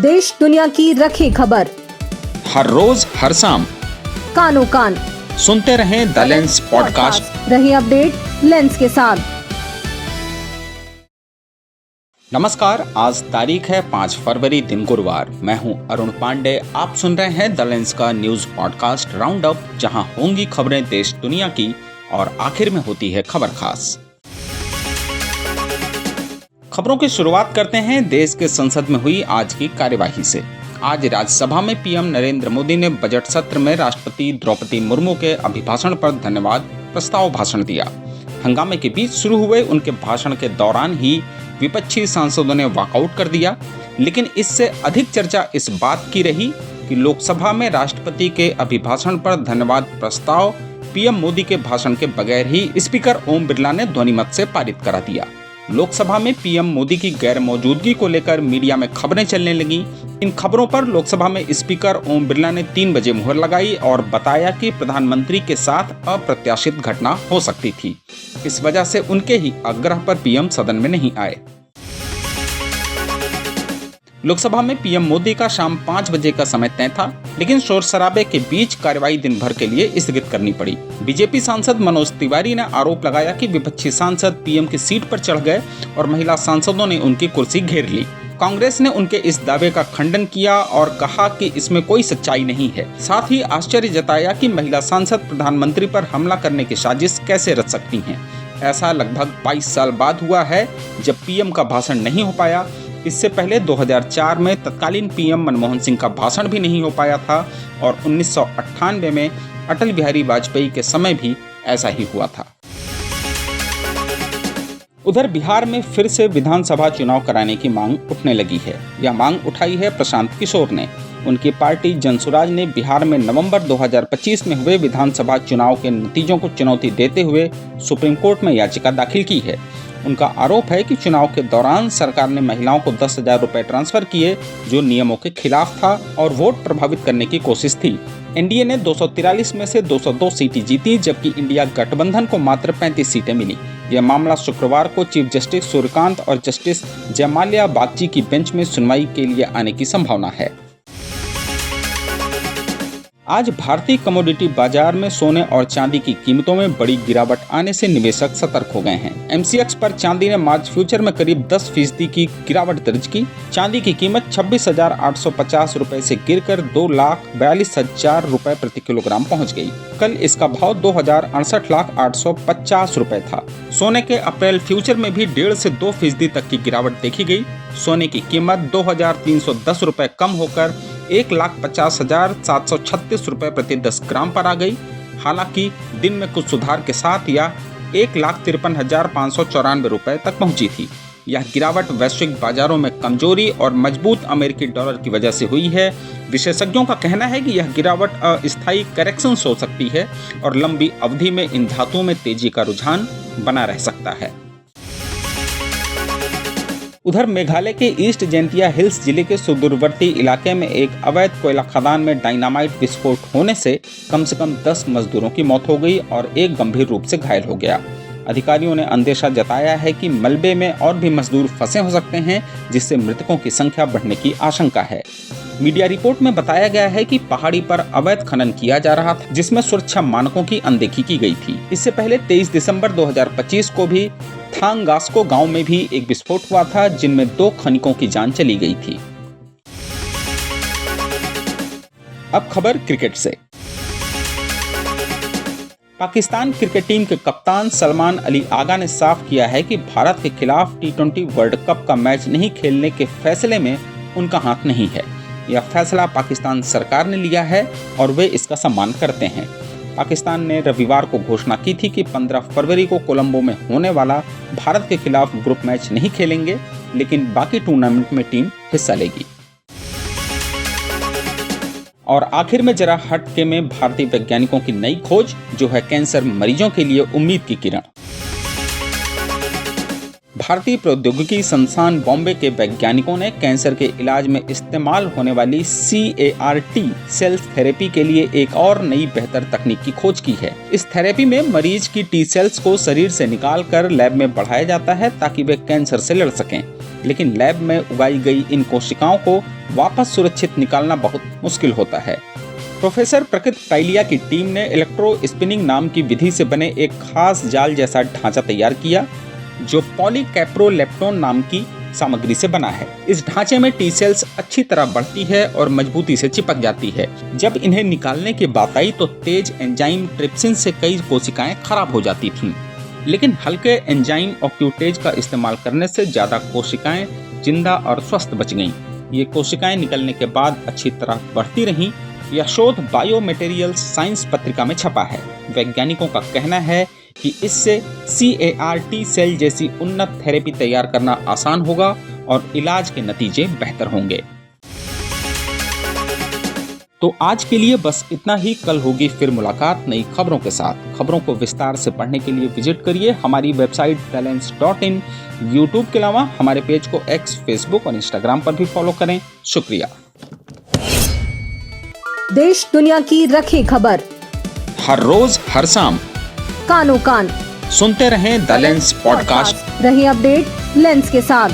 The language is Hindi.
देश दुनिया की रखी खबर, हर रोज हर शाम कानों कान सुनते रहें द लेंस पॉडकास्ट। रही अपडेट लेंस के साथ। नमस्कार, आज तारीख है 5 फरवरी दिन गुरुवार। मैं हूं अरुण पांडे। आप सुन रहे हैं द लेंस का न्यूज पॉडकास्ट राउंड अप, जहां होंगी खबरें देश दुनिया की और आखिर में होती है खबर खास। खबरों की शुरुआत करते हैं देश के संसद में हुई आज की कार्यवाही से। आज राज्यसभा में पीएम नरेंद्र मोदी ने बजट सत्र में राष्ट्रपति द्रौपदी मुर्मू के अभिभाषण पर धन्यवाद प्रस्ताव भाषण दिया। हंगामे के बीच शुरू हुए उनके भाषण के दौरान ही विपक्षी सांसदों ने वॉकआउट कर दिया, लेकिन इससे अधिक चर्चा इस बात की रही कि लोकसभा में राष्ट्रपति के अभिभाषण पर धन्यवाद प्रस्ताव पीएम मोदी के भाषण के बगैर ही स्पीकर ओम बिरला ने ध्वनिमत से पारित करा दिया। लोकसभा में पीएम मोदी की गैर मौजूदगी को लेकर मीडिया में खबरें चलने लगी। इन खबरों पर लोकसभा में स्पीकर ओम बिरला ने 3 बजे मुहर लगाई और बताया कि प्रधानमंत्री के साथ अप्रत्याशित घटना हो सकती थी। इस वजह से उनके ही आग्रह पर पीएम सदन में नहीं आए। लोकसभा में पीएम मोदी का शाम 5 बजे का समय तय था, लेकिन शोर शराबे के बीच कार्यवाही दिन भर के लिए स्थगित करनी पड़ी। बीजेपी सांसद मनोज तिवारी ने आरोप लगाया कि विपक्षी सांसद पीएम की सीट पर चढ़ गए और महिला सांसदों ने उनकी कुर्सी घेर ली। कांग्रेस ने उनके इस दावे का खंडन किया और कहा कि इसमें कोई सच्चाई नहीं है। साथ ही आश्चर्य जताया कि महिला सांसद प्रधानमंत्री पर हमला करने की साजिश कैसे रच सकती हैं। ऐसा लगभग 22 साल बाद हुआ है जब पीएम का भाषण नहीं हो पाया। इससे पहले 2004 में तत्कालीन पीएम मनमोहन सिंह का भाषण भी नहीं हो पाया था और 1998 में अटल बिहारी वाजपेयी के समय भी ऐसा ही हुआ था। उधर बिहार में फिर से विधानसभा चुनाव कराने की मांग उठने लगी है। यह मांग उठाई है प्रशांत किशोर ने। उनकी पार्टी जनसुराज ने बिहार में नवंबर 2025 में हुए विधानसभा चुनाव के नतीजों को चुनौती देते हुए सुप्रीम कोर्ट में याचिका दाखिल की है। उनका आरोप है कि चुनाव के दौरान सरकार ने महिलाओं को 10,000 रुपए ट्रांसफर किए, जो नियमों के खिलाफ था और वोट प्रभावित करने की कोशिश थी। एनडीए ने 243 में से 202 सीटें जीती, जबकि इंडिया गठबंधन को मात्र 35 सीटें मिली। यह मामला शुक्रवार को चीफ जस्टिस सूर्यकांत और जस्टिस जयमाल्या बागची की बेंच में सुनवाई के लिए आने की संभावना है। आज भारतीय कमोडिटी बाजार में सोने और चांदी की कीमतों में बड़ी गिरावट आने से निवेशक सतर्क हो गए हैं। एमसीएक्स पर चांदी ने मार्च फ्यूचर में करीब 10% की गिरावट दर्ज की। चांदी की कीमत 26,850 रुपए से गिरकर 2,42,000 रुपए प्रति किलोग्राम पहुंच गई। कल इसका भाव 2,68,850 रुपए था। सोने के अप्रैल फ्यूचर में भी 1.5 से 2% तक की गिरावट देखी गई। सोने की कीमत 2,310 रुपए कम होकर 1,50,736 रुपए प्रति 10 ग्राम पर आ गई। हालांकि दिन में कुछ सुधार के साथ यह 1,53,594 रुपए तक पहुंची थी। यह गिरावट वैश्विक बाजारों में कमजोरी और मजबूत अमेरिकी डॉलर की वजह से हुई है। विशेषज्ञों का कहना है कि यह गिरावट अस्थायी करेक्शन हो सकती है और लंबी अवधि में इन धातुओं में तेजी का रुझान बना रह सकता है। उधर मेघालय के ईस्ट जेंतिया हिल्स जिले के सुदूरवर्ती इलाके में एक अवैध कोयला खदान में डायनामाइट विस्फोट होने से कम 10 मजदूरों की मौत हो गई और एक गंभीर रूप से घायल हो गया। अधिकारियों ने अंदेशा जताया है कि मलबे में और भी मजदूर फंसे हो सकते हैं, जिससे मृतकों की संख्या बढ़ने की आशंका है। मीडिया रिपोर्ट में बताया गया है कि पहाड़ी पर अवैध खनन किया जा रहा था, जिसमें सुरक्षा मानकों की अनदेखी की गई थी। इससे पहले 23 दिसंबर 2025 को भी थांगास्को गांव में भी एक विस्फोट हुआ था, जिनमें 2 खनिकों की जान चली गई थी। अब खबर क्रिकेट से। पाकिस्तान क्रिकेट टीम के कप्तान सलमान अली आगा ने साफ किया है कि भारत के खिलाफ T20 वर्ल्ड कप का मैच नहीं खेलने के फैसले में उनका हाथ नहीं है। यह फैसला पाकिस्तान सरकार ने लिया है और वे इसका सम्मान करते हैं। पाकिस्तान ने रविवार को घोषणा की थी कि 15 फरवरी को कोलंबो में होने वाला भारत के खिलाफ ग्रुप मैच नहीं खेलेंगे, लेकिन बाकी टूर्नामेंट में टीम हिस्सा लेगी। और आखिर में जरा हटके में भारतीय वैज्ञानिकों की नई खोज, जो है कैंसर मरीजों के लिए उम्मीद की किरण। भारतीय प्रौद्योगिकी संस्थान बॉम्बे के वैज्ञानिकों ने कैंसर के इलाज में इस्तेमाल होने वाली CAR-T सेल थेरेपी के लिए एक और नई बेहतर तकनीक की खोज की है। इस थेरेपी में मरीज की T सेल्स को शरीर से निकाल कर लैब में बढ़ाया जाता है ताकि वे कैंसर से लड़ सकें, लेकिन लैब में उगाई गई इन कोशिकाओं को वापस सुरक्षित निकालना बहुत मुश्किल होता है। प्रोफेसर प्रकृत काइलिया की टीम ने इलेक्ट्रो स्पिनिंग नाम की विधि से बने एक खास जाल जैसा ढांचा तैयार किया जो पॉलीकैप्रोलेप्टोन नाम की सामग्री से बना है। इस ढांचे में टी सेल्स अच्छी तरह बढ़ती है और मजबूती से चिपक जाती है। जब इन्हें निकालने की बात आई तो तेज एंजाइम ट्रिप्सिन से कई कोशिकाएं खराब हो जाती थीं, लेकिन हल्के एंजाइम ऑक्यूटेज का इस्तेमाल करने से ज्यादा कोशिकाएं जिंदा और स्वस्थ बच गईं। ये कोशिकाएं निकलने के बाद अच्छी तरह बढ़ती रहीं। यह शोध बायोमटेरियल्स साइंस पत्रिका में छपा है। वैज्ञानिकों का कहना है कि इससे CAR-T सेल जैसी उन्नत थेरेपी तैयार करना आसान होगा और इलाज के नतीजे बेहतर होंगे। तो आज के लिए बस इतना ही। कल होगी फिर मुलाकात नई खबरों के साथ। खबरों को विस्तार से पढ़ने के लिए विजिट करिए हमारी वेबसाइट talents.in। यूट्यूब के अलावा हमारे पेज को X, Facebook और Instagram पर भी फॉलो करें। शुक्रिया। देश दुनिया की रखे खबर हर रोज हर शाम कानो कान सुनते रहें द लेंस पॉडकास्ट। रहे अपडेट लेंस के साथ।